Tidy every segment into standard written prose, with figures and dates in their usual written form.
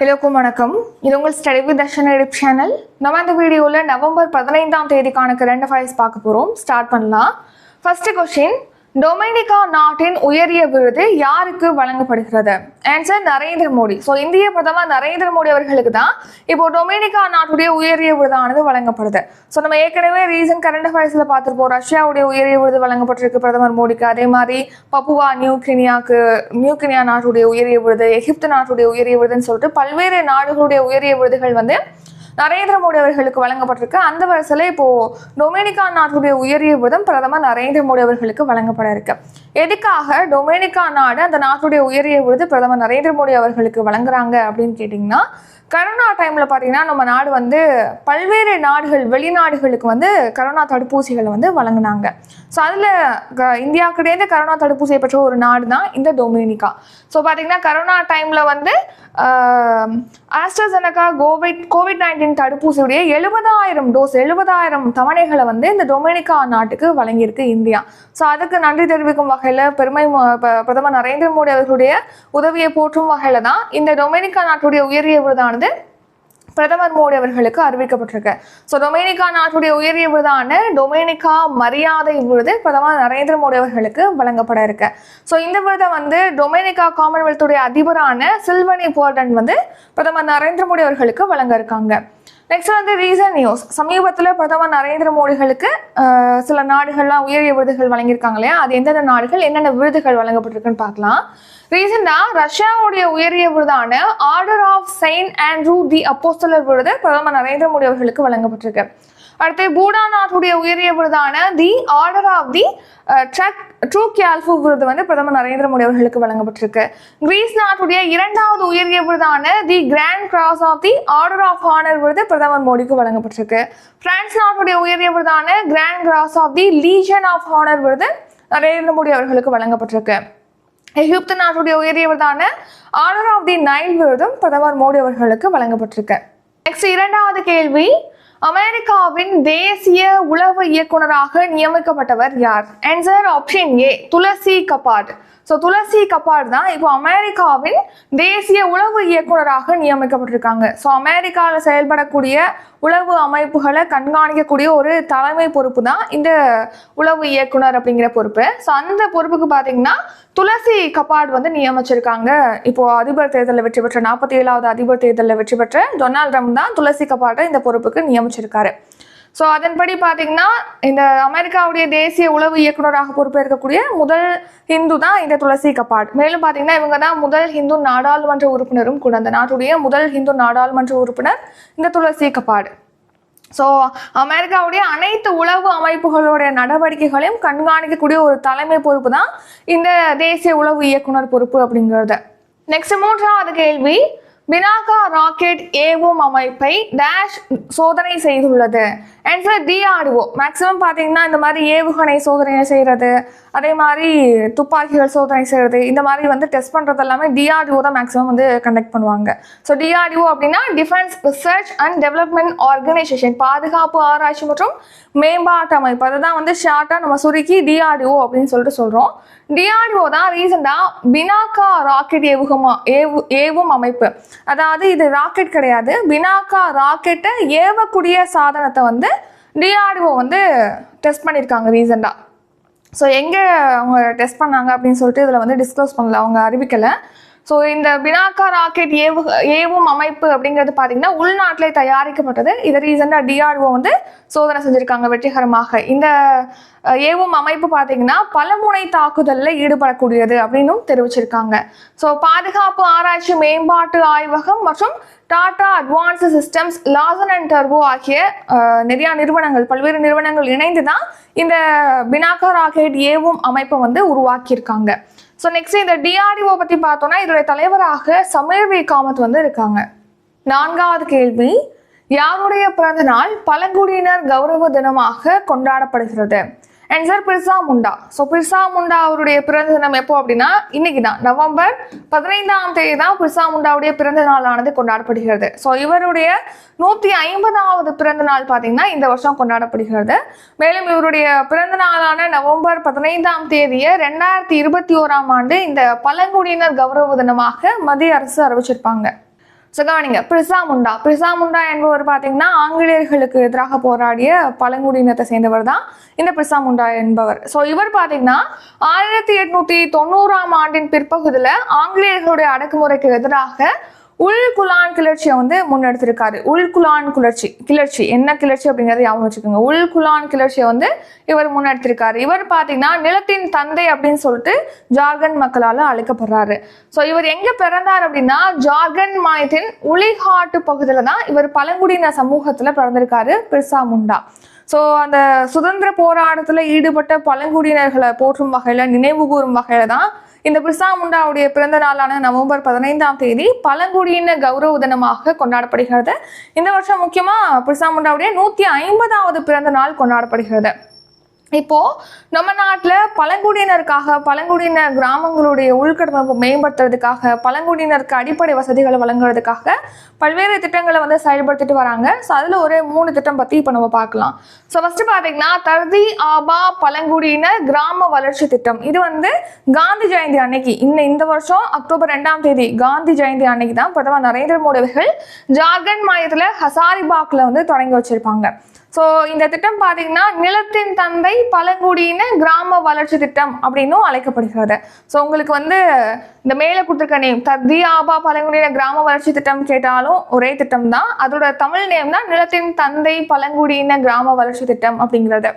எல்லோருக்கும் வணக்கம். இது உங்கள் study with Darshan YouTube channel. நம்ம இந்த வீடியோவில் நவம்பர் 15ஆம் தேதிக்கான கரண்ட் அஃபேர்ஸ் பார்க்க போகிறோம். ஸ்டார்ட் பண்ணலாம். ஃபர்ஸ்ட் கொஸ்டின், டொமினிகா நாட்டின் உயரிய விருது யாருக்கு வழங்கப்படுகிறது? ஆன்சர் நரேந்திர மோடி. ஸோ இந்திய பிரதமர் நரேந்திர மோடி அவர்களுக்கு தான் இப்போ டொமினிகா நாட்டுடைய உயரிய விருதானது வழங்கப்படுது. ஸோ நம்ம ஏற்கனவே ரீசன்ட் கரண்ட் அஃபேர்ஸில் பார்த்துருப்போம். ரஷ்யாவுடைய உயரிய விருது வழங்கப்பட்டிருக்கு பிரதமர் மோடிக்கு. அதே மாதிரி பப்புவா நியூகினியா நாட்டுடைய உயரிய விருது, எகிப்து நாட்டுடைய உயரிய விருதுன்னு சொல்லிட்டு பல்வேறு நாடுகளுடைய உயரிய விருதுகள் நரேந்திர மோடி அவர்களுக்கு வழங்கப்பட்டிருக்கு. அந்த வரிசையில் இப்போ டொமினிகா நாட்டுடைய உயரிய விருதும் பிரதமர் நரேந்திர மோடி அவர்களுக்கு வழங்கப்பட இருக்கு. எதுக்காக டொமினிகா நாடு அந்த நாட்டுடைய உயரிய விருது பிரதமர் நரேந்திர மோடி அவர்களுக்கு வழங்குறாங்க அப்படின்னு கேட்டிங்கன்னா, கரோனா டைமில் பார்த்தீங்கன்னா நம்ம நாடு பல்வேறு நாடுகள் வெளிநாடுகளுக்கு கரோனா தடுப்பூசிகளை வழங்கினாங்க. ஸோ அதில் இந்தியாவுக்கிட்டேருந்து கரோனா தடுப்பூசியை பெற்ற ஒரு நாடு தான் இந்த டொமினிகா. ஸோ பார்த்தீங்கன்னா கரோனா டைமில் ஆஸ்ட்ராசெனகா கோவிட்-19 தடுப்பூசியுடைய 70,000 தவணைகளை இந்த டொமினிகா நாட்டுக்கு வழங்கியிருக்கு இந்தியா. ஸோ அதுக்கு நன்றி தெரிவிக்கும் வகையில் பிரதமர் நரேந்திர மோடி அவர்களுடைய உதவியை போற்றும் வகையில் தான் இந்த டொமினிகா நாட்டுடைய உயரிய விருதானது பிரதமர் மோடி அவர்களுக்கு அறிவிக்கப்பட்டிருக்கு. ஸோ டொமினிகா நாட்டுடைய உயரிய விருதான டொமினிகா மரியாதை விருது பிரதமர் நரேந்திர மோடி அவர்களுக்கு வழங்கப்பட இருக்கு. ஸோ இந்த விருதை டொமினிகா காமன்வெல்த்துடைய அதிபரான சில்வனி போர்டன் பிரதமர் நரேந்திர மோடி அவர்களுக்கு வழங்க இருக்காங்க. Next recent news. சமீபத்தில் பிரதமர் நரேந்திர மோடிகளுக்கு சில நாடுகள்லாம் உயரிய விருதுகள் வழங்கியிருக்காங்க இல்லையா? அது எந்தெந்த நாடுகள், என்னென்ன விருதுகள் வழங்கப்பட்டிருக்குன்னு பார்க்கலாம். ரீசெண்டா ரஷ்யாவுடைய உயரிய விருதான ஆர்டர் ஆஃப் செயின்ட் ஆண்ட்ரூ தி அப்போஸ்தலர் விருது பிரதமர் நரேந்திர மோடி அவர்களுக்கு வழங்கப்பட்டிருக்கு. அடுத்து பூடான் நாட்டுடைய உயரிய விருதான the Order of the Druk Gyalpo விருது பிரதமர் நரேந்திர மோடி அவர்களுக்கு வழங்கப்பட்டிருக்கு. கிரீஸ் நாட்டுடைய இரண்டாவது உயரிய விருதான the Grand Cross of the Order of Honour விருது பிரதமர் மோடிக்கு வழங்கப்பட்டிருக்கு. பிரான்ஸ் நாட்டுடைய உயரிய விருதான Grand Cross of the Legion of Honour விருது நரேந்திர மோடி அவர்களுக்கு வழங்கப்பட்டிருக்கு. எகிப்து நாட்டுடைய உயரிய விருதான ஆர்டர் ஆஃப் தி நைல் விருதும் பிரதமர் மோடி அவர்களுக்கு வழங்கப்பட்டிருக்கு. நெக்ஸ்ட் இரண்டாவது கேள்வி, அமெரிக்காவின் தேசிய உளவு இயக்குநராக நியமிக்கப்பட்டவர் யார்? Answer option A, Tulsi Gabbard. So Tulsi Gabbard தான் இப்போ அமெரிக்காவின் தேசிய உளவு இயக்குநராக நியமிக்கப்பட்டிருக்காங்க. ஸோ அமெரிக்காவில் செயல்படக்கூடிய உளவு அமைப்புகளை கண்காணிக்கக்கூடிய ஒரு தலைமை பொறுப்பு தான் இந்த உளவு இயக்குனர் அப்படிங்கிற பொறுப்பு. ஸோ அந்த பொறுப்புக்கு பார்த்தீங்கன்னா துளசி கபாட் நியமிச்சிருக்காங்க. இப்போ அதிபர் தேர்தலில் வெற்றி பெற்ற 47வது அதிபர் தேர்தலில் வெற்றி பெற்ற டொனால்ட் ட்ரம்ப் தான் துளசி கபாட்டை இந்த பொறுப்புக்கு நியமிச்சிருக்காரு. ஸோ அதன்படி பார்த்தீங்கன்னா இந்த அமெரிக்காவுடைய தேசிய உளவு இயக்குநராக பொறுப்பேற்கக்கூடிய முதல் ஹிந்து தான் இந்த துளசி கபாட். மேலும் பார்த்தீங்கன்னா இவங்க தான் முதல் ஹிந்து நாடாளுமன்ற உறுப்பினரும் கூட. அந்த நாட்டுடைய முதல் ஹிந்து நாடாளுமன்ற உறுப்பினர் இந்த துளசி கபாட். ஸோ அமெரிக்காவுடைய அனைத்து உளவு அமைப்புகளுடைய நடவடிக்கைகளையும் கண்காணிக்கக்கூடிய ஒரு தலைமை பொறுப்பு தான் இந்த தேசிய உளவு இயக்குனர் பொறுப்பு அப்படிங்கிறது. நெக்ஸ்ட் மூன்றாவது கேள்வி, பினாக்கா ராக்கெட் ஏவும் அமைப்பை டேஷ் சோதனை செய்துள்ளது? Answer DRDO. மேக்சிமம் பார்த்தீங்கன்னா இந்த மாதிரி ஏவுகணை சோதனை செய்கிறது, அதே மாதிரி துப்பாக்கிகள் சோதனை செய்கிறது, இந்த மாதிரி டெஸ்ட் பண்ணுறது எல்லாமே டிஆர்டிஓ தான் மேக்ஸிமம் கண்டக்ட் பண்ணுவாங்க. ஸோ டிஆர்டிஓ அப்படின்னா defence research and development organisation, பாதுகாப்பு ஆராய்ச்சி மற்றும் மேம்பாட்டு அமைப்பு. அதை தான் ஷார்ட்டாக நம்ம சுருக்கி டிஆர்டிஓ அப்படின்னு சொல்கிறோம். டிஆர்டிஓ தான் ரீசெண்டாக பினாக்கா ராக்கெட் ஏவும் அமைப்பு, அதாவது இது ராக்கெட் கிடையாது, பினாக்கா ராக்கெட்டை ஏவக்கூடிய சாதனத்தை டிஆர்டிஓ டெஸ்ட் பண்ணியிருக்காங்க ரீசெண்டாக. ஸோ எங்கே அவங்க டெஸ்ட் பண்ணாங்க அப்படின்னு சொல்லிட்டு இதில் டிஸ்க்ளோஸ் பண்ணல, அவங்க அறிவிக்கலை. ஸோ இந்த பினாக்கா ராக்கெட் ஏவும் அமைப்பு அப்படிங்கிறது பார்த்தீங்கன்னா உள்நாட்டிலே தயாரிக்கப்பட்டது. இதை ரீசெண்டாக டிஆர்டிஓ சோதனை செஞ்சுருக்காங்க வெற்றிகரமாக. இந்த ஏவும் அமைப்பு பார்த்தீங்கன்னா பலமுனை தாக்குதலில் ஈடுபடக்கூடியது அப்படின்னும் தெரிவிச்சிருக்காங்க. ஸோ பாதுகாப்பு ஆராய்ச்சி மேம்பாட்டு ஆய்வகம் மற்றும் Tata advanced systems, லாசன் and turbo ஆகிய நிறையா நிறுவனங்கள், பல்வேறு நிறுவனங்கள் இணைந்து தான் இந்த பினாக்கா ராக்கெட் ஏவும் அமைப்பை உருவாக்கியிருக்காங்க. ஸோ நெக்ஸ்ட் இந்த டிஆர்டிஓ பற்றி பார்த்தோன்னா இதோடைய தலைவராக சமீர் வி காமத் இருக்காங்க. நான்காவது கேள்வி, யாருடைய பிறந்த நாள் பழங்குடியினர் கௌரவ தினமாக கொண்டாடப்படுகிறது? ஆன்சர் பிர்சா முண்டா. ஸோ பிர்சா முண்டா அவருடைய பிறந்த தினம் எப்போ அப்படின்னா இன்னைக்கு தான், நவம்பர் 15ஆம் தேதி தான் பிர்சா முண்டாவுடைய பிறந்த நாளானது கொண்டாடப்படுகிறது. ஸோ இவருடைய 150வது பிறந்த நாள் பார்த்தீங்கன்னா இந்த வருஷம் கொண்டாடப்படுகிறது. மேலும் இவருடைய பிறந்த நாளான நவம்பர் 15ஆம் தேதியை 2021ஆம் ஆண்டு இந்த பழங்குடியினர் கௌரவ தினமாக மத்திய அரசு அறிவிச்சிருப்பாங்க. ஸோ கவனிங்க, பிர்சா முண்டா என்பவர் பார்த்தீங்கன்னா ஆங்கிலேயர்களுக்கு எதிராக போராடிய பழங்குடியினத்தை சேர்ந்தவர் தான் இந்த பிர்சா முண்டா என்பவர். ஸோ இவர் பார்த்தீங்கன்னா 1890ஆம் ஆண்டின் பிற்பகுதியில் ஆங்கிலேயர்களுடைய அடக்குமுறைக்கு எதிராக உள்குலான் கிளர்ச்சியை வந்து முன்னெடுத்திருக்காரு. உள்குலான் கிளர்ச்சி என்ன கிளர்ச்சி அப்படிங்கிறத ஞாபகம் வச்சுக்கோங்க. உள்குலான் கிளர்ச்சியை வந்து இவர் முன்னெடுத்திருக்காரு. இவர் பார்த்தீங்கன்னா நிலத்தின் தந்தை அப்படின்னு சொல்லிட்டு ஜார்க்கண்ட் மக்களால் அழைக்கப்படுறாரு. ஸோ இவர் எங்க பிறந்தார் அப்படின்னா ஜார்க்கண்ட் மாநிலத்தின் உளிஹாட்டு பகுதியில் தான் இவர் பழங்குடியின சமூகத்துல பிறந்திருக்காரு பிர்சா முண்டா. ஸோ அந்த சுதந்திர போராட்டத்தில் ஈடுபட்ட பழங்குடியினர்களை போற்றும் வகையில், நினைவு கூறும் வகையில தான் இந்த பிர்சா முண்டாவுடைய பிறந்த நாளான நவம்பர் 15ஆம் தேதி பழங்குடியின கௌரவ தினமாக கொண்டாடப்படுகிறது. இந்த வருஷம் முக்கியமா பிர்சா முண்டாவுடைய 150வது பிறந்த நாள் கொண்டாடப்படுகிறது. இப்போ நம்ம நாட்டில் பழங்குடியினருக்காக, பழங்குடியின கிராமங்களுடைய உள்கட்டமைப்பு மேம்படுத்துறதுக்காக, பழங்குடியினருக்கு அடிப்படை வசதிகளை வழங்குறதுக்காக பல்வேறு திட்டங்களை வந்து செயல்படுத்திட்டு வராங்க. ஸோ அதில் ஒரு 3 திட்டம் பற்றி இப்போ நம்ம பார்க்கலாம். ஸோ ஃபர்ஸ்ட் பார்த்தீங்கன்னா தர்தி ஆபா பழங்குடியினர் கிராம வளர்ச்சி திட்டம். இது வந்து காந்தி ஜெயந்தி அன்னைக்கு, இந்த வருஷம் அக்டோபர் 2ஆம் தேதி காந்தி ஜெயந்தி அன்னைக்கு தான் பிரதமர் நரேந்திர மோடி அவர்கள் ஜார்க்கண்ட் மாநிலத்தில் ஹசாரிபாக்ல வந்து தொடங்கி வச்சிருப்பாங்க. ஸோ இந்த திட்டம் பார்த்தீங்கன்னா நிலத்தின் தந்தை பழங்குடியின கிராம வளர்ச்சி திட்டம் அப்படின்னும் அழைக்கப்படுகிறது. ஸோ உங்களுக்கு வந்து இந்த மேலே கொடுத்துருக்க நேம் தர்தி ஆபா பழங்குடியின கிராம வளர்ச்சி திட்டம் கேட்டாலும் ஒரே திட்டம் தான். அதோட தமிழ் நேம் தான் நிலத்தின் தந்தை பழங்குடியின கிராம வளர்ச்சி திட்டம் அப்படிங்கிறது.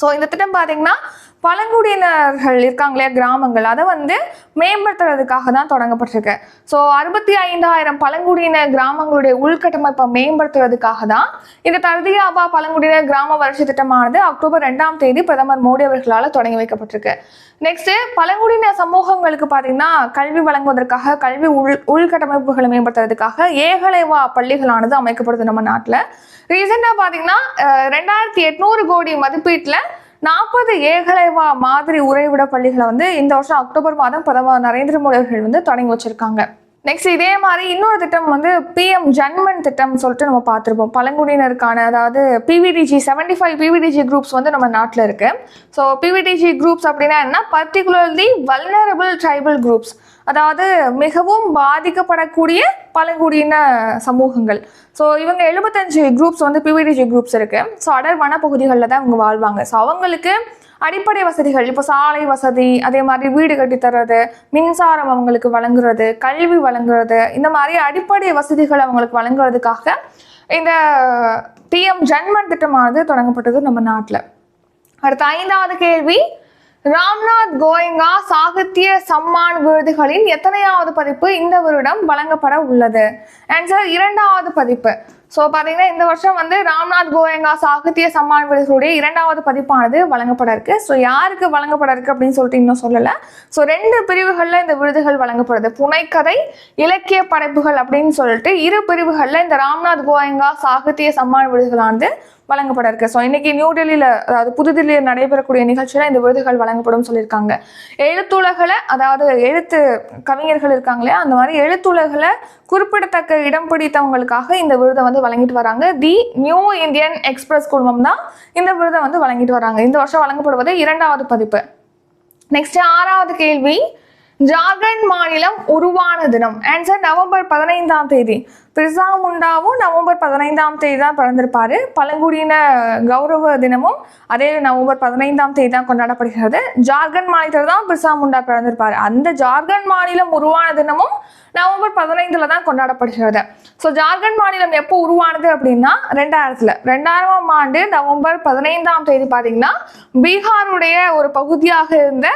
ஸோ இந்த திட்டம் பார்த்தீங்கன்னா பழங்குடியினர்கள் இருக்காங்களே கிராமங்கள், அதை வந்து மேம்படுத்துறதுக்காக தான் தொடங்கப்பட்டிருக்கு. ஸோ 65,000 பழங்குடியின கிராமங்களுடைய உள்கட்டமைப்பை மேம்படுத்துறதுக்காக தான் இந்த தர்தியாபா பழங்குடியினர் கிராம வளர்ச்சி திட்டமானது அக்டோபர் 2ஆம் தேதி பிரதமர் மோடி அவர்களால் தொடங்கி வைக்கப்பட்டிருக்கு. நெக்ஸ்ட், பழங்குடியின சமூகங்களுக்கு பார்த்தீங்கன்னா கல்வி வழங்குவதற்காக, கல்வி உள்கட்டமைப்புகளை மேம்படுத்துறதுக்காக ஏகலைவா பள்ளிகளானது அமைக்கப்படுது நம்ம நாட்டில். ரீசெண்டாக பார்த்தீங்கன்னா 2800 கோடி மதிப்பீட்டில் 40 ஏகலைவா மாதிரி உறைவிட பள்ளிகளை வந்து இந்த வருஷம் அக்டோபர் மாதம் பிரதமர் நரேந்திர மோடி அவர்கள் வந்து தொடங்கி வச்சிருக்காங்க. நெக்ஸ்ட், இதே மாதிரி இன்னொரு திட்டம் வந்து PM ஜன்மன் திட்டம் சொல்லிட்டு நம்ம பார்த்துருப்போம். பழங்குடியினருக்கான, அதாவது PVDG 75 PVDG குரூப்ஸ் வந்து நம்ம நாட்டில் இருக்கு. ஸோ PVDG குரூப்ஸ் அப்படின்னா என்ன, பர்டிகுலர்லி வல்னரபிள் ட்ரைபல் குரூப்ஸ், அதாவது மிகவும் பாதிக்கப்படக்கூடிய பழங்குடியின சமூகங்கள். ஸோ இவங்க 75 குரூப்ஸ் வந்து PVDG குரூப்ஸ் இருக்கு. ஸோ அடர் வனப்பகுதிகளில் தான் அவங்க வாழ்வாங்க. ஸோ அவங்களுக்கு அடிப்படை வசதிகள், இப்போ சாலை வசதி, அதே மாதிரி வீடு கட்டி தர்றது, மின்சாரம் அவங்களுக்கு வழங்குறது, கல்வி வழங்குறது, இந்த மாதிரி அடிப்படை வசதிகள் அவங்களுக்கு வழங்குறதுக்காக இந்த PM ஜன்மன் திட்டமானது தொடங்கப்பட்டது நம்ம நாட்டில். அடுத்த 5வது கேள்வி, ராம்நாத் கோயங்கா சாகித்ய சம்மான் விருதுகளின் எத்தனையாவது பதிப்பு இந்த வருடம் வழங்கப்பட உள்ளது? ஆன்சர் 2வது பதிப்பு. ஸோ பார்த்தீங்கன்னா இந்த வருஷம் வந்து ராம்நாத் கோயங்கா சாகித்ய சம்மான் விருதுகளுடைய 2வது பதிப்பானது வழங்கப்பட இருக்கு. ஸோ யாருக்கு வழங்கப்பட இருக்கு அப்படின்னு சொல்லிட்டு இன்னும் சொல்லலை. ஸோ 2 பிரிவுகளில் இந்த விருதுகள் வழங்கப்படுது. புனைக்கதை, இலக்கிய படைப்புகள் அப்படின்னு சொல்லிட்டு 2 பிரிவுகளில் இந்த ராம்நாத் கோயங்கா சாகித்ய சம்மான் விருதுகளானது வழங்கப்பட இருக்கு. ஸோ இன்னைக்கு நியூ டெல்லியில், அதாவது புதுதில்லியில் நடைபெறக்கூடிய நிகழ்ச்சியில் இந்த விருதுகள் வழங்கப்படும் சொல்லியிருக்காங்க. எழுத்துலகளை, அதாவது எழுத்து கவிஞர்கள் இருக்காங்களே, அந்த மாதிரி எழுத்துலகளை குறிப்பிடத்தக்க இடம் பிடித்தவங்களுக்காக இந்த விருதை வந்து வழங்கிட்டு வராங்க. தி நியூ இந்தியன் எக்ஸ்பிரஸ் குழுமம் தான் இந்த விருதை வந்து வழங்கிட்டு வராங்க. இந்த வருஷம் வழங்கப்படுவது 2வது பதிப்பு. நெக்ஸ்ட் 6வது கேள்வி, ஜார்க்கண்ட் மாநிலம் உருவான தினம்? ஆன்சர் நவம்பர் 15ஆம் தேதி. பிர்சா முண்டாவும் நவம்பர் 15ஆம் தேதி தான் பிறந்திருப்பாரு. பழங்குடியின கௌரவ தினமும் அதே நவம்பர் 15ஆம் தேதி தான் கொண்டாடப்படுகிறது. ஜார்க்கண்ட் மாநிலத்தில் தான் பிர்சா முண்டா பிறந்திருப்பாரு. அந்த ஜார்க்கண்ட் மாநிலம் உருவான தினமும் நவம்பர் 15ல் தான் கொண்டாடப்படுகிறது. ஸோ ஜார்க்கண்ட் மாநிலம் எப்போ உருவானது அப்படின்னா 2000ஆம் ஆண்டு நவம்பர் 15ஆம் தேதி பார்த்தீங்கன்னா பீகாருடைய ஒரு பகுதியாக இருந்த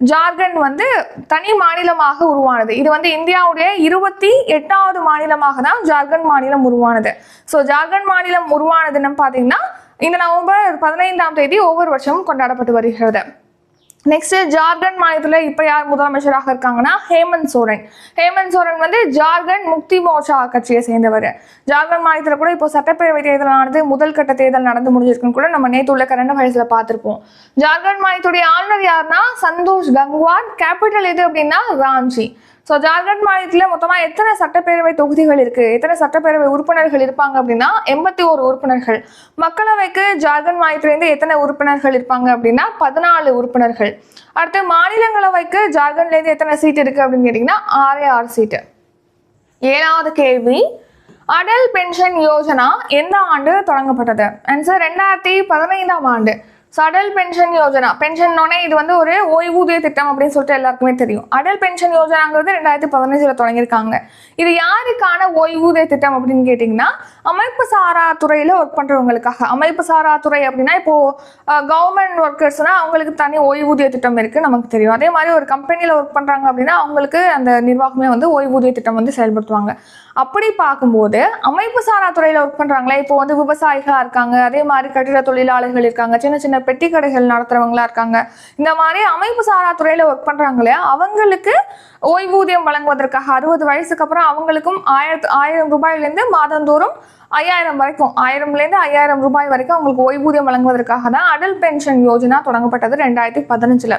ஜார்க்கண்ட் வந்து தனி மாநிலமாக உருவானது. இது வந்து இந்தியாவுடைய 28வது மாநிலமாக தான் ஜார்க்கண்ட் மாநிலம் உருவானது. ஸோ ஜார்க்கண்ட் மாநிலம் உருவான தினம் பார்த்தீங்கன்னா இந்த நவம்பர் 15ஆம் தேதி ஒவ்வொரு வருஷமும் கொண்டாடப்பட்டு வருகிறது. நெக்ஸ்ட், ஜார்க்கண்ட் மாநிலத்தில் இப்போ யார் முதலமைச்சராக இருக்காங்கன்னா ஹேமந்த் சோரன். ஹேமந்த் சோரன் வந்து ஜார்க்கண்ட் முக்தி மோர்ச்சா கட்சியை சேர்ந்தவர். ஜார்க்கண்ட் மாநிலத்தில் கூட இப்போ சட்டப்பேரவை தேர்தலானது முதல் கட்ட தேர்தல் நடந்து முடிஞ்சிருக்குன்னு கூட நம்ம நேற்று உள்ள கரண்ட் அஃபேர்ஸில் பார்த்துருப்போம். ஜார்க்கண்ட் மாநிலத்துடைய ஆளுநர் யாருன்னா சந்தோஷ் கங்குவார். கேபிட்டல் எது அப்படின்னா ராஞ்சி. ஸோ ஜார்க்கண்ட் மாநிலத்தில் மொத்தமாக எத்தனை சட்டப்பேரவை தொகுதிகள் இருக்கு, எத்தனை சட்டப்பேரவை உறுப்பினர்கள் இருப்பாங்க அப்படின்னா 81 உறுப்பினர்கள். மக்களவைக்கு ஜார்க்கண்ட் மாநிலத்திலேருந்து எத்தனை உறுப்பினர்கள் இருப்பாங்க அப்படின்னா 14 உறுப்பினர்கள். அடுத்து மாநிலங்களவைக்கு ஜார்க்கண்ட்லேருந்து எத்தனை சீட் இருக்கு அப்படின்னு கேட்டிங்கன்னா 6 சீட்டு. ஏழாவது கேள்வி, அடல் பென்ஷன் யோஜனா எந்த ஆண்டு தொடங்கப்பட்டது? ஆன்சர் 2015ஆம் ஆண்டு. ஸோ அடல் பென்ஷன் யோஜனா, பென்ஷன்னோடனே இது வந்து ஒரு ஓய்வூதிய திட்டம் அப்படின்னு சொல்லிட்டு எல்லாருக்குமே தெரியும். அடல் பென்ஷன் யோஜனாங்கிறது 2015 தொடங்கியிருக்காங்க. இது யாருக்கான ஓய்வூதிய திட்டம் அப்படின்னு கேட்டிங்கன்னா, அமைப்பு சாரா துறையில் ஒர்க் பண்ணுறவங்களுக்காக. அமைப்பு சாரா துறை அப்படின்னா இப்போது கவர்மெண்ட் ஒர்க்கர்ஸ்னால் அவங்களுக்கு தனி ஓய்வூதிய திட்டம் இருக்குது, நமக்கு தெரியும். அதே மாதிரி ஒரு கம்பெனியில் ஒர்க் பண்ணுறாங்க அப்படின்னா அவங்களுக்கு அந்த நிர்வாகமே வந்து ஓய்வூதிய திட்டம் வந்து செயல்படுத்துவாங்க. அப்படி பார்க்கும்போது அமைப்பு சாரா துறையில் ஒர்க் பண்ணுறாங்களே, இப்போ வந்து விவசாயிகளாக இருக்காங்க, அதே மாதிரி கட்டிட தொழிலாளர்கள் இருக்காங்க, சின்ன சின்ன பெட்டி கடைகள் நடத்துறவங்களா இருக்காங்க. இந்த மாதிரி அமைப்பு சாரா துறையில் ஒர்க் பண்ணுறாங்களே அவங்களுக்கு ஓய்வூதியம் வழங்குவதற்காக 60 வயசுக்கு அப்புறம் அவங்களுக்கும் 1000 ரூபாயிலேருந்து மாதந்தோறும் 5000 வரைக்கும், 1000லேருந்து 5000 ரூபாய் வரைக்கும் அவங்களுக்கு ஓய்வூதியம் வழங்குவதற்காக தான் அடல் பென்ஷன் யோஜனா தொடங்கப்பட்டது 2015.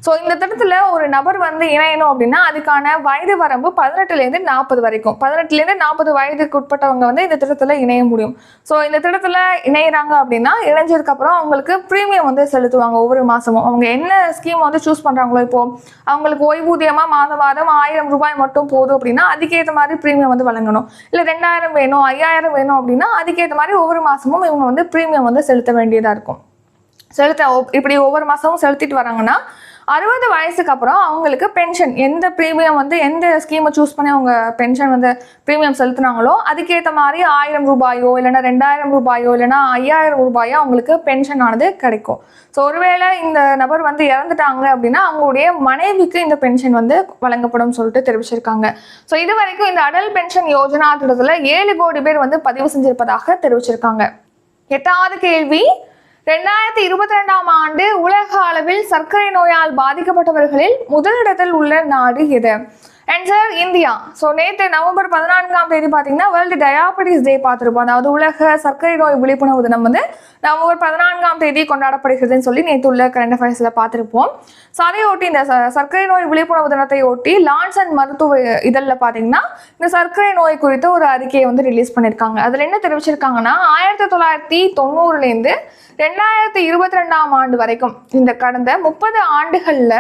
ஸோ இந்த திட்டத்தில் ஒரு நபர் வந்து இணையணும் அப்படின்னா அதுக்கான வயது வரம்பு 18லேருந்து 40 வரைக்கும். 18லேருந்து 40 வயதுக்கு உட்பட்டவங்க வந்து இந்த திட்டத்தில் இணைய முடியும். ஸோ இந்த திட்டத்தில் இணையிறாங்க அப்படின்னா இணைஞ்சதுக்கு அப்புறம் அவங்களுக்கு ப்ரீமியம் வந்து செலுத்துவாங்க ஒவ்வொரு மாதமும். அவங்க என்ன ஸ்கீம் வந்து சூஸ் பண்ணுறாங்களோ, இப்போ அவங்களுக்கு ஓய்வூதியமாக மாதம் 1000 ரூபாய் மட்டும் போதும் அப்படின்னா அதுக்கேற்ற மாதிரி ப்ரீமியம் வந்து வழங்கணும். இல்லை 2000 வேணும், 5000 வேணும் அப்படின்னா அதுக்கேற்ற மாதிரி ஒவ்வொரு மாசமும் இவங்க வந்து ப்ரீமியம் வந்து செலுத்த வேண்டியதா இருக்கும். இப்படி ஒவ்வொரு மாசமும் செலுத்திட்டு வராங்கன்னா 60 வயசுக்கு அப்புறம் அவங்களுக்கு பென்ஷன், எந்த ப்ரீமியம் வந்து எந்த ஸ்கீமை சூஸ் பண்ணி அவங்க பென்ஷன் வந்து ப்ரீமியம் செலுத்தினாங்களோ அதுக்கேற்ற மாதிரி 1000 ரூபாயோ இல்லைன்னா 2000 ரூபாயோ இல்லைன்னா 5000 ரூபாயோ அவங்களுக்கு பென்ஷன் ஆனது கிடைக்கும். ஸோ ஒருவேளை இந்த நபர் வந்து இறந்துட்டாங்க அப்படின்னா அவங்களுடைய மனைவிக்கு இந்த பென்ஷன் வந்து வழங்கப்படும் சொல்லிட்டு தெரிவிச்சிருக்காங்க. ஸோ இது வரைக்கும் இந்த அடல் பென்ஷன் யோஜனா திட்டத்தில் 7 கோடி பேர் வந்து பதிவு செஞ்சிருப்பதாக தெரிவிச்சிருக்காங்க. எட்டாவது கேள்வி, 2022ஆம் ஆண்டு உலக அளவில் சர்க்கரை நோயால் பாதிக்கப்பட்டவர்களில் முதலிடத்தில் உள்ள நாடு எது? Answer India. ஸோ நேற்று நவம்பர் 14ஆம் தேதி பார்த்தீங்கன்னா வேர்ல்டு டயாபெட்டிஸ் டே பார்த்துருப்போம். அதாவது உலக சர்க்கரை நோய் விழிப்புணர்வு தினம் வந்து நவம்பர் 14ஆம் தேதி கொண்டாடப்படுகிறதுன்னு சொல்லி நேற்று உள்ள கரண்ட் அஃபேர்ஸில் பார்த்துருப்போம். ஸோ அதையொட்டி இந்த சர்க்கரை நோய் விழிப்புணர்வு தினத்தை ஒட்டி லான்சன் மருத்துவ இதழில் பார்த்தீங்கன்னா இந்த சர்க்கரை நோய் குறித்த ஒரு அறிக்கையை வந்து ரிலீஸ் பண்ணியிருக்காங்க. அதில் என்ன தெரிவிச்சிருக்காங்கன்னா 1990லேருந்து 2022ஆம் ஆண்டு வரைக்கும் இந்த கடந்த 32 ஆண்டுகளில்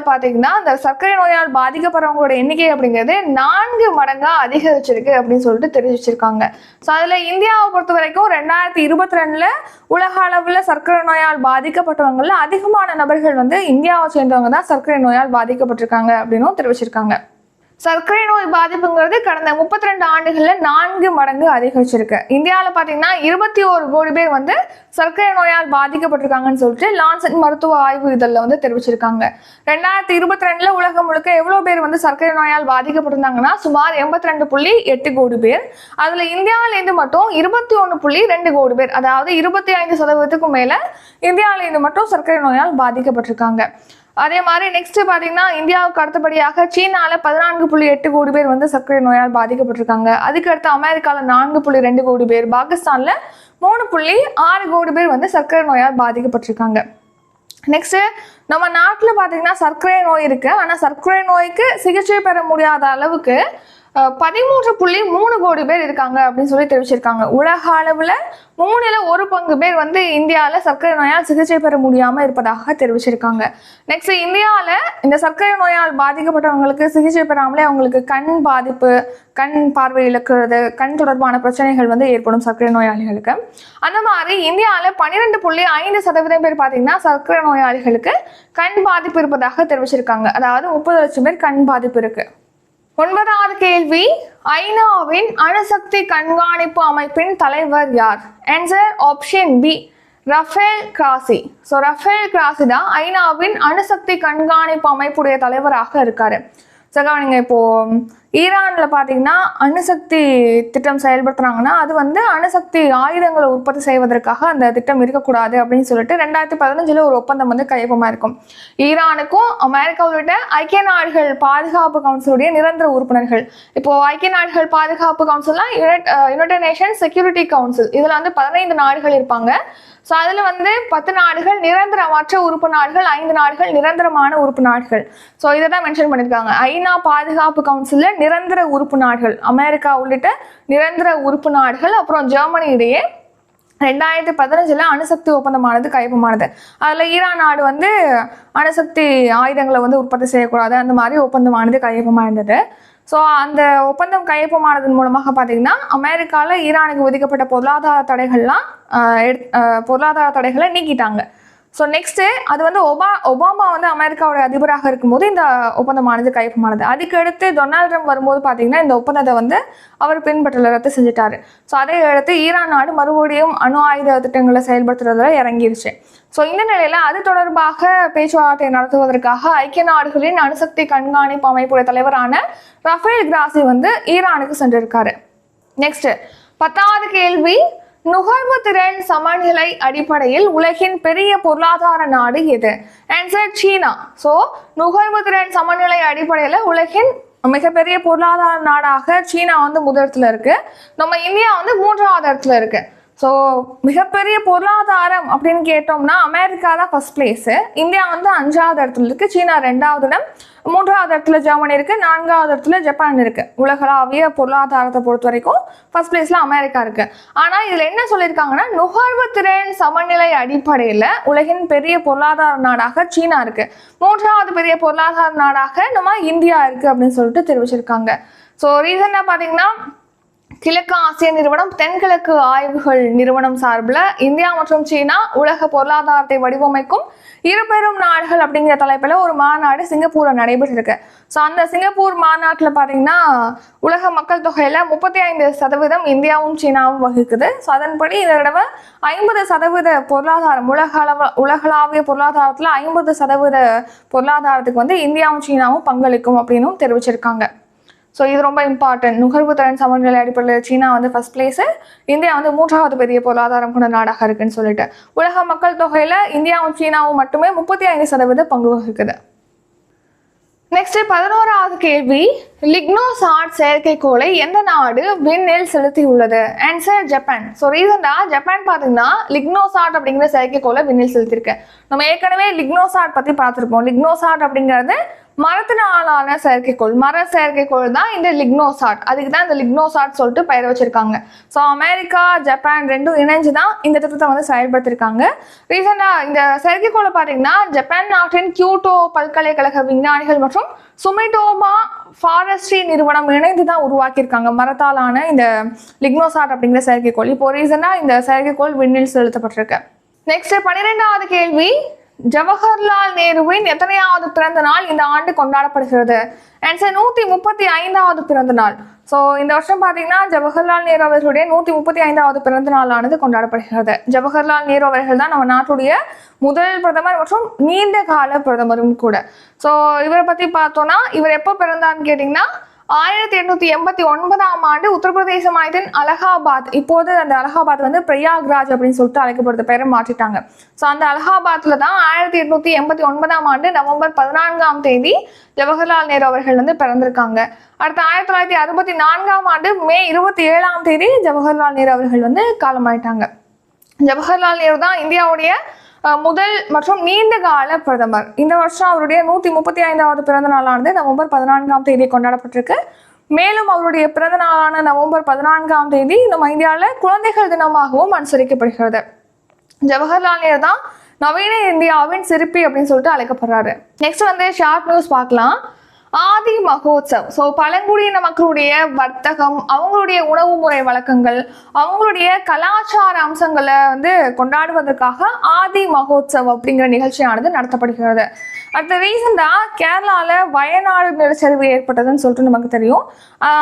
பார்த்தீங்கன்னா அந்த சர்க்கரை நோயால் பாதிக்கப்படுறவங்களோட எண்ணிக்கை அப்படிங்கிறது 4 மடங்கா அதிகரிச்சிருக்கு அப்படின்னு சொல்லிட்டு தெரிவிச்சிருக்காங்க. ஸோ அதில் இந்தியாவை பொறுத்த வரைக்கும் 2022ல் உலக அளவில் சர்க்கரை நோயால் பாதிக்கப்பட்டவங்களில் அதிகமான நபர்கள் வந்து இந்தியாவை சேர்ந்தவங்க தான் சர்க்கரை நோயால் பாதிக்கப்பட்டிருக்காங்க அப்படின்னும் தெரிவிச்சிருக்காங்க. சர்க்கரை நோய் பாதிப்புங்கிறது கடந்த 32 ஆண்டுகளில் 4 மடங்கு அதிகரிச்சிருக்கு. இந்தியாவில் பார்த்தீங்கன்னா 21 கோடி பேர் வந்து சர்க்கரை நோயால் பாதிக்கப்பட்டிருக்காங்கன்னு சொல்லிட்டு லான்சன் மருத்துவ ஆய்வு இதழில் வந்து தெரிவிச்சிருக்காங்க. 2022ல் உலகம் முழுக்க எவ்வளோ பேர் வந்து சர்க்கரை நோயால் பாதிக்கப்பட்டிருந்தாங்கன்னா சுமார் 82.8 கோடி பேர். அதில் இந்தியாவிலேருந்து மட்டும் 21.2 கோடி பேர், அதாவது 25% மேலே இந்தியாவிலேருந்து மட்டும் சர்க்கரை நோயால் பாதிக்கப்பட்டிருக்காங்க. அதே மாதிரி நெக்ஸ்ட் பார்த்தீங்கன்னா இந்தியாவுக்கு அடுத்தபடியாக சீனால 14.8 கோடி பேர் வந்து சர்க்கரை நோயால் பாதிக்கப்பட்டிருக்காங்க. அதுக்கடுத்து அமெரிக்காவில் 4.2 கோடி பேர், பாகிஸ்தான்ல 3.6 கோடி பேர் வந்து சர்க்கரை நோயால் பாதிக்கப்பட்டிருக்காங்க. நெக்ஸ்ட் நம்ம நாட்டில் பார்த்தீங்கன்னா சர்க்கரை நோய் இருக்கு, ஆனால் சர்க்கரை நோய்க்கு சிகிச்சை பெற முடியாத அளவுக்கு 13.3 கோடி பேர் இருக்காங்க அப்படின்னு சொல்லி தெரிவிச்சிருக்காங்க. உலக அளவில் 1/3 பேர் வந்து இந்தியாவில் சர்க்கரை நோயால் சிகிச்சை பெற முடியாமல் இருப்பதாக தெரிவிச்சிருக்காங்க. நெக்ஸ்ட் இந்தியாவில் இந்த சர்க்கரை நோயால் பாதிக்கப்பட்டவங்களுக்கு சிகிச்சை பெறாமலே அவங்களுக்கு கண் பாதிப்பு, கண் பார்வை இழக்கிறது, கண் தொடர்பான பிரச்சனைகள் வந்து ஏற்படும் சர்க்கரை நோயாளிகளுக்கு. அந்த மாதிரி இந்தியாவில் 12.5% பேர் பார்த்தீங்கன்னா சர்க்கரை நோயாளிகளுக்கு கண் பாதிப்பு இருப்பதாக தெரிவிச்சிருக்காங்க. அதாவது 30 லட்சம் பேர் கண் பாதிப்பு இருக்கு. 9வது கேள்வி, ஐநாவின் அணுசக்தி கண்காணிப்பு அமைப்பின் தலைவர் யார்? Answer option B, Rafael Grossi. So Rafael Grossi தான் ஐநாவின் அணுசக்தி கண்காணிப்பு அமைப்புடைய தலைவராக இருக்காரு. கவனிங்க, இப்போ ஈரான்ல பார்த்தீங்கன்னா அணுசக்தி திட்டம் செயல்படுத்துறாங்கன்னா அது வந்து அணுசக்தி ஆயுதங்களை உற்பத்தி செய்வதற்காக அந்த திட்டம் இருக்கக்கூடாது அப்படின்னு சொல்லிட்டு 2015 ஒரு ஒப்பந்தம் வந்து கையொப்பமாக இருக்கும். ஈரானுக்கும் அமெரிக்கா உள்ளிட்ட ஐக்கிய நாடுகள் பாதுகாப்பு கவுன்சிலுடைய நிரந்தர உறுப்பினர்கள். இப்போ ஐக்கிய நாடுகள் பாதுகாப்பு கவுன்சில்னா யுனைடெட் நேஷன்ஸ் செக்யூரிட்டி கவுன்சில், இதில் வந்து 15 நாடுகள் இருப்பாங்க. ஸோ அதில் வந்து 10 நாடுகள் நிரந்தரமற்ற உறுப்பு நாடுகள், 5 நாடுகள் நிரந்தரமான உறுப்பு நாடுகள். ஸோ இதை தான் மென்ஷன் பண்ணியிருக்காங்க. ஐநா பாதுகாப்பு கவுன்சிலில் நிரந்தர உறுப்பு நாடுகள் அமெரிக்கா உள்ளிட்ட நிரந்தர உறுப்பு நாடுகள், அப்புறம் ஜெர்மனி இடையே 2015 அணுசக்தி ஒப்பந்தமானது கையொப்பமானது. அதில் ஈரான் நாடு வந்து அணுசக்தி ஆயுதங்களை வந்து உற்பத்தி செய்யக்கூடாது, அந்த மாதிரி ஒப்பந்தமானது கையொப்பமாக இருந்தது. ஸோ அந்த ஒப்பந்தம் கையொப்பமானதன் மூலமாக பார்த்தீங்கன்னா அமெரிக்காவில் ஈரானுக்கு விதிக்கப்பட்ட பொருளாதார தடைகளை நீக்கிட்டாங்க. ஸோ நெக்ஸ்ட்டு அது வந்து ஒபாமா வந்து அமெரிக்காவுடைய அதிபராக இருக்கும்போது இந்த ஒப்பந்தமானது கையொப்பமானது. அதுக்கடுத்து டொனால்ட் ட்ரம்ப் வரும்போது பார்த்தீங்கன்னா இந்த ஒப்பந்தத்தை வந்து அவர் பின்பற்றல, ரத்து செஞ்சுட்டாரு. ஸோ அதை அடுத்து ஈரான் நாடு மறுபடியும் அணு ஆயுத திட்டங்களை செயல்படுத்துறதுல இறங்கிருச்சு. ஸோ இந்த நிலையில் அது தொடர்பாக பேச்சுவார்த்தை நடத்துவதற்காக ஐக்கிய நாடுகளின் அணுசக்தி கண்காணிப்பு அமைப்புடைய தலைவரான ரஃபேல் கிராசி வந்து ஈரானுக்கு சென்றிருக்காரு. நெக்ஸ்ட் 10வது கேள்வி, நுகர்வு திறன் சமநிலை அடிப்படையில் உலகின் பெரிய பொருளாதார நாடு எது? ஆன்சர் சீனா. ஸோ நுகர்வு திறன் சமநிலை அடிப்படையில் உலகின் மிகப்பெரிய பொருளாதார நாடாக சீனா வந்து முதலிடத்துல இருக்கு. நம்ம இந்தியா வந்து 3வது இடத்துல இருக்கு. ஸோ மிகப்பெரிய பொருளாதாரம் அப்படின்னு கேட்டோம்னா அமெரிக்கா தான் ஃபர்ஸ்ட் பிளேஸு, இந்தியா வந்து 5வது இடத்துல இருக்கு, சீனா 2வது இடம், 3வது இடத்துல ஜெர்மனி இருக்கு, 4வது இடத்துல ஜப்பான் இருக்கு. உலகளாவிய பொருளாதாரத்தை பொறுத்த வரைக்கும் ஃபர்ஸ்ட் பிளேஸ்ல அமெரிக்கா இருக்கு. ஆனா இதுல என்ன சொல்லியிருக்காங்கன்னா நுகர்வு திறன் சமநிலை அடிப்படையில உலகின் பெரிய பொருளாதார நாடாக சீனா இருக்கு, 3வது பெரிய பொருளாதார நாடாக நம்ம இந்தியா இருக்கு அப்படின்னு சொல்லிட்டு தெரிவிச்சிருக்காங்க. ஸோ ரீசெண்டாக பார்த்தீங்கன்னா கிழக்கு ஆசிய நிறுவனம் தென்கிழக்கு ஆய்வுகள் நிறுவனம் சார்பில் இந்தியா மற்றும் சீனா உலக பொருளாதாரத்தை வடிவமைக்கும் இருபெரும் நாடுகள் அப்படிங்கிற தலைப்பில் ஒரு மாநாடு சிங்கப்பூரில் நடைபெற்றிருக்கு. ஸோ அந்த சிங்கப்பூர் மாநாட்டில் பார்த்தீங்கன்னா உலக மக்கள் தொகையில் 35% இந்தியாவும் சீனாவும் வகிக்குது. ஸோ அதன்படி இந்த தடவை 50% பொருளாதாரம் உலகளாவிய பொருளாதாரத்தில் 50% பொருளாதாரத்துக்கு வந்து இந்தியாவும் சீனாவும் பங்களிக்கும் அப்படின்னும் தெரிவிச்சிருக்காங்க. ஸோ இது ரொம்ப இம்பார்ட்டன்ட். நுகர்வு திறன் சமநிலை அடிப்படையில் சீனா வந்து ஃபர்ஸ்ட் பிளேஸு, இந்தியா வந்து 3வது பெரிய பொருளாதாரம் கொண்ட நாடாக இருக்குன்னு சொல்லிட்டு உலக மக்கள் தொகையில் இந்தியாவும் சீனாவும் மட்டுமே 35% பங்கு வகிக்குது. நெக்ஸ்ட் 11வது கேள்வி, லிக்னோசாட் செயற்கைக்கோளை எந்த நாடு விண்ணில் செலுத்தி உள்ளது? Answer Japan. ஸோ ரீசெண்டாக ஜப்பான் பார்த்தீங்கன்னா லிக்னோசாட் அப்படிங்கிற செயற்கைக்கோளை விண்ணில் செலுத்திருக்கு. நம்ம ஏற்கனவே லிக்னோசாட் பற்றி பார்த்துருப்போம். லிக்னோசாட் அப்படிங்கிறது மரத்தினாலான செயற்கைக்கோள், மர செயற்கைக்கோள் தான் இந்த லிக்னோசாட். அதுக்கு தான் இந்த லிக்னோசாட் சொல்லிட்டு பெயர் வச்சிருக்காங்க. ஸோ அமெரிக்கா ஜப்பான் ரெண்டும் இணைஞ்சு தான் இந்த திட்டத்தை வந்து செயல்படுத்திருக்காங்க. ரீசெண்டாக இந்த செயற்கைக்கோளை பார்த்தீங்கன்னா ஜப்பான் நாட்டின் கியூட்டோ பல்கலைக்கழக விஞ்ஞானிகள் மற்றும் சுமிடோமா ஃபாரஸ்ட்ரி நிறுவனம் இணைந்து தான் உருவாக்கியிருக்காங்க மரத்தாலான இந்த லிக்னோசாட் அப்படிங்கிற செயற்கைக்கோள். இப்போ ரீசெண்டாக இந்த செயற்கைக்கோள் விண்ணில் செலுத்தப்பட்டிருக்கு. நெக்ஸ்ட் 12வது கேள்வி, ஜவஹர்லால் நேருவின் எத்தனையாவது பிறந்த நாள் இந்த ஆண்டு கொண்டாடப்படுகிறது? ஆன்சர் 135வது பிறந்த நாள். ஸோ இந்த வருஷம் பார்த்தீங்கன்னா ஜவஹர்லால் நேரு அவர்களுடைய 135வது பிறந்த நாளானது கொண்டாடப்படுகிறது. ஜவஹர்லால் நேரு அவர்கள் தான் நம்ம நாட்டுடைய முதல் பிரதமர் மற்றும் நீண்ட கால பிரதமரும் கூட. ஸோ இவரை பற்றி பார்த்தோன்னா இவர் எப்போ பிறந்தான்னு கேட்டிங்கன்னா 1889ஆம் ஆண்டு உத்தரப்பிரதேச மாநிலத்தின் அலகாபாத், இப்போது அந்த அலகாபாத் வந்து பிரயாக்ராஜ் அப்படின்னு சொல்லிட்டு அழைக்கப்படுறது, பேரை மாற்றிட்டாங்க. ஸோ அந்த அலகாபாத்ல தான் 1889ஆம் ஆண்டு நவம்பர் 14ஆம் தேதி ஜவஹர்லால் நேரு அவர்கள் வந்து பிறந்திருக்காங்க. அடுத்து 1964ஆம் ஆண்டு மே 27ஆம் தேதி ஜவஹர்லால் நேரு அவர்கள் வந்து காலமாயிட்டாங்க. ஜவஹர்லால் நேரு தான் இந்தியாவுடைய முதல் மற்றும் நீண்ட கால பிரதமர். இந்த வருஷம் அவருடைய 135வது பிறந்த நாளானது நவம்பர் 14ஆம் தேதி கொண்டாடப்பட்டிருக்கு. மேலும் அவருடைய பிறந்த நாளான நவம்பர் 14ஆம் தேதி நம்ம இந்தியாவில் குழந்தைகள் தினமாகவும் அனுசரிக்கப்படுகிறது. ஜவஹர்லால் நேரு தான் நவீன இந்தியாவின் சிற்பி அப்படின்னு சொல்லிட்டு அழைக்கப்படுறாரு. நெக்ஸ்ட் வந்து ஷார்ட் நியூஸ் பார்க்கலாம். ஆதி மகோத்சவ். ஸோ பழங்குடியின மக்களுடைய வர்த்தகம், அவங்களுடைய உணவு முறை வழக்கங்கள், அவங்களுடைய கலாச்சார அம்சங்களை வந்து கொண்டாடுவதற்காக ஆதி மகோத்சவ் அப்படிங்கிற நிகழ்ச்சியானது நடத்தப்படுகிறது. அடுத்த ரீசெண்டாக கேரளாவில் வயநாடு நிலச்சரிவு ஏற்பட்டதுன்னு சொல்லிட்டு நமக்கு தெரியும்.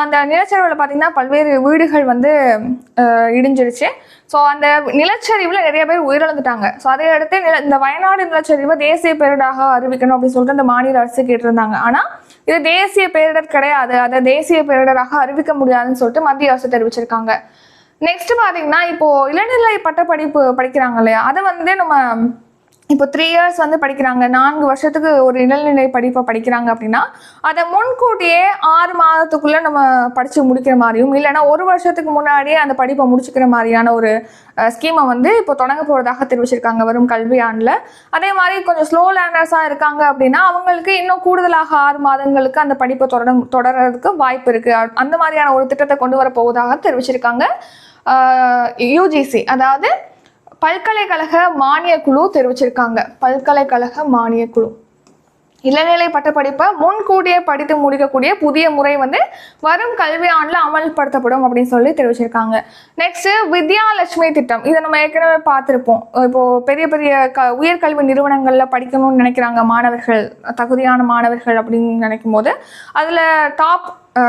அந்த நிலச்சரிவில் பார்த்தீங்கன்னா பல்வேறு வீடுகள் வந்து இடிஞ்சிருச்சு. ஸோ அந்த நிலச்சரிவில் நிறைய பேர் உயிரிழந்துட்டாங்க. ஸோ அதை அடுத்து இந்த வயநாடு நிலச்சரிவை தேசிய பேரிடராக அறிவிக்கணும் அப்படின்னு சொல்லிட்டு அந்த மாநில அரசு கேட்டிருந்தாங்க. ஆனால் இது தேசிய பேரிடர் கிடையாது, அதை தேசிய பேரிடராக அறிவிக்க முடியாதுன்னு சொல்லிட்டு மத்திய அரசு தெரிவிச்சிருக்காங்க. நெக்ஸ்ட் பார்த்தீங்கன்னா இப்போ இளநிலை பட்டப்படிப்பு படிக்கிறாங்க இல்லையா, அதை வந்து நம்ம இப்போ 3 years வந்து படிக்கிறாங்க, 4 வருஷத்துக்கு ஒரு இளநிலை படிப்பை படிக்கிறாங்க அப்படின்னா அதை முன்கூட்டியே 6 மாதத்துக்குள்ளே நம்ம படித்து முடிக்கிற மாதிரியும், இல்லைன்னா 1 வருஷத்துக்கு முன்னாடியே அந்த படிப்பை முடிச்சுக்கிற மாதிரியான ஒரு ஸ்கீமை வந்து இப்போ தொடங்க போகிறதாக தெரிவிச்சிருக்காங்க வரும் கல்வியாண்டில். அதே மாதிரி கொஞ்சம் ஸ்லோ லேர்னர்ஸாக இருக்காங்க அப்படின்னா அவங்களுக்கு இன்னும் கூடுதலாக 6 மாதங்களுக்கு அந்த படிப்பை தொடர்றதுக்கு வாய்ப்பு இருக்குது. அந்த மாதிரியான ஒரு திட்டத்தை கொண்டு வர போவதாக தெரிவிச்சிருக்காங்க யூஜிசி, அதாவது பல்கலைக்கழக மானிய குழு தெரிவிச்சிருக்காங்க. பல்கலைக்கழக மானிய குழு. இளநிலை பட்டப்படிப்பை முன்கூட்டியே படித்து முடிக்கக்கூடிய புதிய முறை வந்து வரும் கல்வி ஆண்டில் அமல்படுத்தப்படும் அப்படின்னு சொல்லி தெரிவிச்சிருக்காங்க. நெக்ஸ்ட் வித்யாலட்சுமி திட்டம், இதை நம்ம ஏற்கனவே பார்த்துருப்போம். இப்போ பெரிய பெரிய உயர்கல்வி நிறுவனங்கள்ல படிக்கணும்னு நினைக்கிறாங்க மாணவர்கள், தகுதியான மாணவர்கள் அப்படின்னு நினைக்கும் போது அதில் டாப்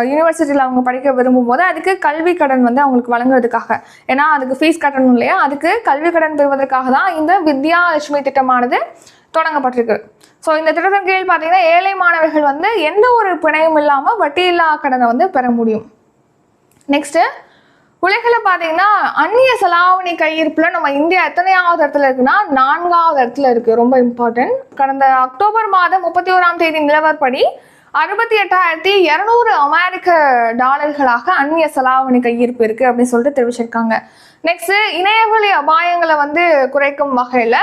யூனிவர்சிட்டியில் அவங்க படிக்க விரும்பும் போது அதுக்கு கல்வி கடன் வந்து அவங்களுக்கு வழங்குறதுக்காக, ஏன்னா அதுக்கு ஃபீஸ் கட்டணும் இல்லையா, அதுக்கு கல்வி கடன் பெறுவதற்காக தான் இந்த வித்யாலட்சுமி திட்டமானது தொடங்கப்பட்டிருக்கு. ஸோ இந்த திட்டத்தின் கீழ் பார்த்தீங்கன்னா ஏழை மாணவர்கள் வந்து எந்த ஒரு பிணையும் இல்லாமல் வட்டியில்லா கடனை வந்து பெற முடியும். நெக்ஸ்ட்டு உலகில் பார்த்தீங்கன்னா அந்நிய செலாவணி கையிருப்பில் நம்ம இந்தியா எத்தனையாவது இடத்துல இருக்குன்னா 4வது இடத்துல இருக்குது. ரொம்ப இம்பார்ட்டன்ட். கடந்த அக்டோபர் மாதம் 31ஆம் தேதி நிலவரப்படி 68,200 அமெரிக்க டாலர்களாக அந்நிய செலாவணி கையிருப்பு இருக்குது அப்படின்னு சொல்லிட்டு தெரிவிச்சிருக்காங்க. நெக்ஸ்ட்டு இணையவழி அபாயங்களை வந்து குறைக்கும் வகையில்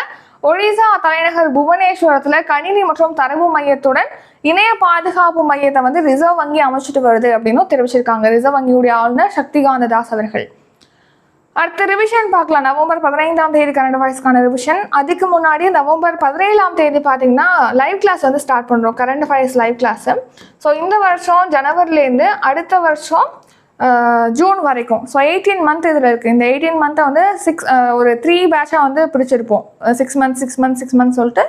ஒடிசா தலைநகர் புவனேஸ்வரத்தில் கணினி மற்றும் தரவு மையத்துடன் இணைய பாதுகாப்பு மையத்தை வந்து ரிசர்வ் வங்கி அமைச்சிட்டு வருது அப்படின்னு தெரிவிச்சிருக்காங்க ரிசர்வ் வங்கியுடைய ஆளுநர் சக்திகாந்த தாஸ் அவர்கள். அடுத்த ரிவிஷன் பார்க்கலாம். நவம்பர் 15ஆம் தேதி கரண்ட் அஃபேர்ஸ்க்கான ரிவிஷன். அதுக்கு முன்னாடி நவம்பர் 17ஆம் தேதி பார்த்தீங்கன்னா லைவ் கிளாஸ் வந்து ஸ்டார்ட் பண்ணுறோம், current affairs live class. So இந்த வருஷம் ஜனவரிலேருந்து அடுத்த வருஷம் ஜூன் வரைக்கும், ஸோ 18 மந்த் இதில் இருக்குது. இந்த 18 மந்த்தை வந்து ஒரு 3 பேட்சாக வந்து பிரிச்சிருப்போம். 6 மந்த்ஸ் சொல்லிட்டு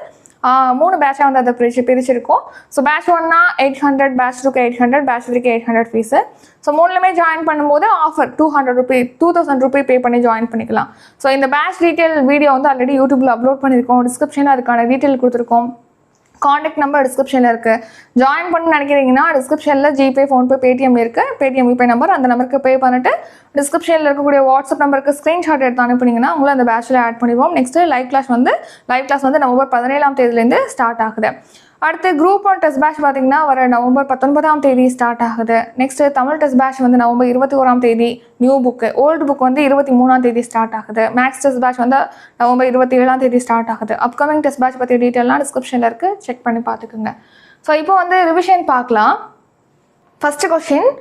3 பேட்சாக வந்து அதை பிரிச்சிருக்கோம். ஸோ பேட்ச் 1னா 800, பேட்ச் 2க்கு 800, பேட்ச் 3க்கு 800 ஃபீஸு. ஸோ 3லுமே ஜாயின் பண்ணும்போது ஆஃபர் 2,000 ரூபி பே பண்ணி ஜாயின் பண்ணிக்கலாம். ஸோ இந்த பேட்ச் டீட்டெயில் வீடியோ வந்து ஆல்ரெடி யூடியூப்பில் அப்லோட் பண்ணியிருக்கோம். டிஸ்கிரிப்ஷனில் அதுக்கான டீட்டெயில் கொடுத்துருக்கோம். காண்டாக்ட் நம்பர் டிஸ்கிரிப்ஷனில் இருக்குது. ஜாயின் பண்ண நினைக்கிறீங்கன்னா டிஸ்கிரிப்ஷனில் ஜிபே, ஃபோன்பே, பேடிஎம் இருக்குது. பேடிஎம் யூபே நம்பர், அந்த நம்பருக்கு பே பண்ணிட்டு டிஸ்கிரிப்ஷனில் இருக்கக்கூடிய வாட்ஸ்அப் நம்பருக்கு ஸ்க்ரீன்ஷாட் எடுத்து அனுப்புனீங்கன்னா உங்களை அந்த பேட்சில் ஆட் பண்ணிடுவோம். நெக்ஸ்ட்டு லைவ் கிளாஸ் வந்து நவம்பர் 17ஆம் தேதியிலேருந்து ஸ்டார்ட் ஆகுது. அடுத்து குரூப் 1 டெஸ்ட் பேட்ச் பார்த்தீங்கன்னா வர நவம்பர் 19ஆம் தேதி ஸ்டார்ட் ஆகுது. நெக்ஸ்ட் தமிழ் டெஸ்ட் பேட்ச் வந்து நவம்பர் 21ஆம் தேதி, நியூ புக்கு, ஓல்டு புக் வந்து 23ஆம் தேதி ஸ்டார்ட் ஆகுது. மேக்ஸ் டெஸ்ட் பேட்ச் வந்து நவம்பர் 27ஆம் தேதி ஸ்டார்ட் ஆகுது. அப்கமிங் டெஸ்ட் பேட்ச் பற்றி டீட்டெயிலாம் டிஸ்கிரிப்ஷனில் இருக்குது, செக் பண்ணி பார்த்துக்குங்க. ஸோ இப்போ வந்து ரிவிஷன் பார்க்கலாம். ஃபர்ஸ்ட் கொஸ்டின்,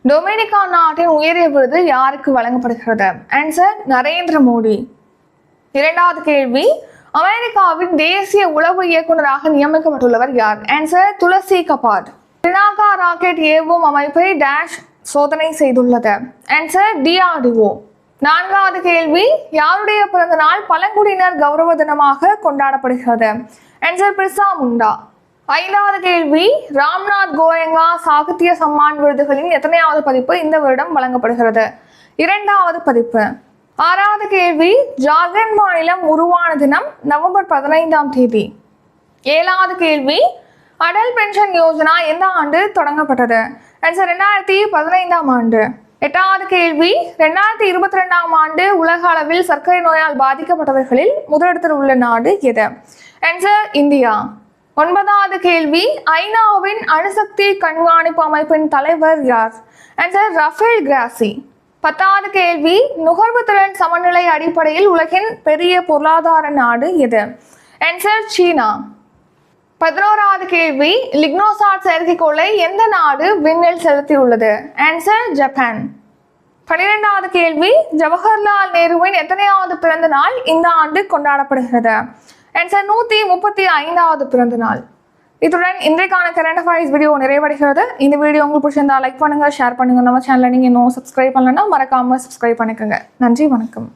டொமினிகா நாட்டின் உயரிய விருது யாருக்கு வழங்கப்படுகிறது? ஆன்சர் நரேந்திர மோடி. இரண்டாவது கேள்வி, அமெரிக்காவின் தேசிய உளவு இயக்குநராக நியமிக்கப்பட்டுள்ளவர் யார்? ஆன்சர் துளசி கபாட். பினாகா ராக்கெட் ஏவும் அமைப்பை டேஷ் சோதனை செய்துள்ளது? Answer DRDO. நான்காவது கேள்வி, யாருடைய பிறந்த நாள் பழங்குடியினர் கௌரவ தினமாக கொண்டாடப்படுகிறது? ஆன்சர் பிர்சா முண்டா. ஐந்தாவது கேள்வி, ராம்நாத் கோயங்கா சாகித்ய சம்மான் விருதுகளின் எத்தனையாவது பதிப்பு இந்த வருடம் வழங்கப்படுகிறது? 2வது பதிப்பு. ஆறாவது கேள்வி, ஜார்க்கண்ட் மாநிலம் உருவான தினம் நவம்பர் 15ஆம் தேதி. 7வது கேள்வி, அடல் பென்ஷன் யோஜனா எந்த ஆண்டு தொடங்கப்பட்டது? ஆன்சர் 2015ஆம் ஆண்டு. 8வது கேள்வி, 2022ஆம் ஆண்டு உலக அளவில் சர்க்கரை நோயால் பாதிக்கப்பட்டவர்களில் முதலிடத்தில் உள்ள நாடு எது? Answer India. 9வது கேள்வி, ஐநாவின் அணுசக்தி கண்காணிப்பு அமைப்பின் தலைவர் யார்? Answer Rafael Grossi. 10வது கேள்வி, நுகர்வு திறன் சமநிலை அடிப்படையில் உலகின் பெரிய பொருளாதார நாடு எது? ஆன்சர் சீனா. 11வது கேள்வி, லிக்னோசாட் செயற்கைக்கோளை எந்த நாடு விண்ணில் செலுத்தியுள்ளது? Answer Japan. 12வது கேள்வி, ஜவஹர்லால் நேருவின் எத்தனையாவது பிறந்த நாள் இந்த ஆண்டு கொண்டாடப்படுகிறது? ஆன்சர் 135வது பிறந்த நாள். இத்துடன் இன்றைக்கான கரண்ட் அஃபேர்ஸ் வீடியோ நிறைவடைகிறது. இந்த வீடியோ உங்களுக்கு பிடிச்சிருந்தா லைக் பண்ணுங்க, ஷேர் பண்ணுங்க. நம்ம சேனலை நீங்கள் இன்னும் சப்ஸ்கிரைப் பண்ணலன்னா மறக்காம சப்ஸ்கிரைப் பண்ணிக்கோங்க. நன்றி, வணக்கம்.